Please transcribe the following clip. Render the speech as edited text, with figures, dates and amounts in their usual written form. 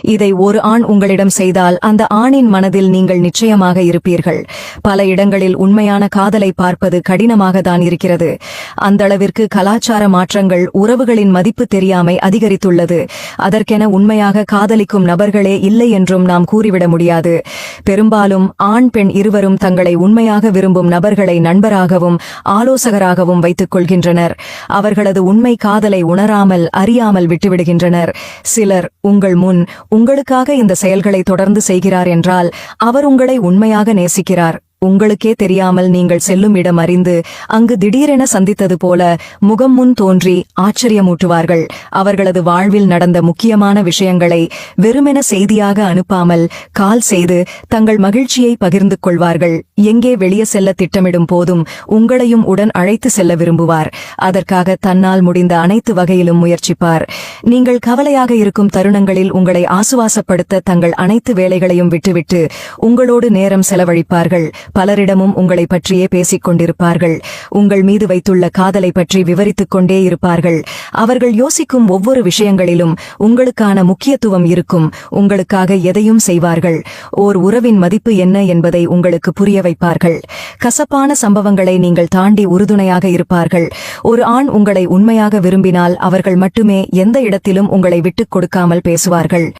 இதை ஒரு ஆண் உங்களிடம் செய்தால் அந்த ஆணின் மனதில் நீங்கள் நிச்சயமாக இருப்பீர்கள். பல இடங்களில் உண்மையான காதலை பார்ப்பது கடினமாக தான் இருக்கிறது. அந்தளவிற்கு கலாச்சார மாற்றங்கள் உறவுகளின் மதிப்பு தெரியாமை அதிகரித்துள்ளது. அதற்கென உண்மையாக காதலிக்கும் நபர்களே இல்லை என்றும் நாம் கூறிவிட முடியாது. பெரும்பாலும் ஆண் பெண் இருவரும் தங்களை உண்மையாக விரும்பும் நபர்களை நண்பராகவும் ஆலோசகராகவும் வைத்துக் கொள்கின்றனர். அவர்களது உண்மை காதலை உணராமல் அறியாமல் விட்டுவிடுகின்றனர். சிலர் உங்கள் முன் உங்களுக்காக இந்த செயல்களை தொடர்ந்து செய்கிறார் என்றால் அவர் உங்களை உண்மையாக நேசிக்கிறார். உங்களுக்கே தெரியாமல் நீங்கள் செல்லும் இடம் அறிந்து அங்கு திடீரென சந்தித்தது போல முகம் முன் தோன்றி ஆச்சரியமூட்டுவார்கள். அவர்களது வாழ்வில் நடந்த முக்கியமான விஷயங்களை வெறுமென செய்தியாக அனுப்பாமல் கால் செய்து தங்கள் மகிழ்ச்சியை பகிர்ந்து கொள்வார்கள். எங்கே வெளியே செல்ல திட்டமிடும் போதும் உங்களையும் உடன் அழைத்து செல்ல விரும்புவார். அதற்காக தன்னால் முடிந்த அனைத்து வகையிலும் முயற்சிப்பார். நீங்கள் கவலையாக இருக்கும் தருணங்களில் உங்களை ஆசுவாசப்படுத்த தங்கள் அனைத்து வேலைகளையும் விட்டுவிட்டு உங்களோடு நேரம் செலவழிப்பார்கள். பலரிடமும் உங்களை பற்றியே பேசிக் கொண்டிருப்பார்கள். உங்கள் மீது வைத்துள்ள காதலை பற்றி விவரித்துக் கொண்டே இருப்பார்கள். அவர்கள் யோசிக்கும் ஒவ்வொரு விஷயங்களிலும் உங்களுக்கான முக்கியத்துவம் இருக்கும். உங்களுக்காக எதையும் செய்வார்கள். ஓர் உறவின் மதிப்பு என்ன என்பதை உங்களுக்கு புரிய வைப்பார்கள். கசப்பான சம்பவங்களை நீங்கள் தாண்டி உறுதுணையாக இருப்பார்கள். ஒரு ஆண் உங்களை உண்மையாக விரும்பினால் அவர்கள் மட்டுமே எந்த இடத்திலும் உங்களை விட்டுக் கொடுக்காமல் பேசுவார்கள்.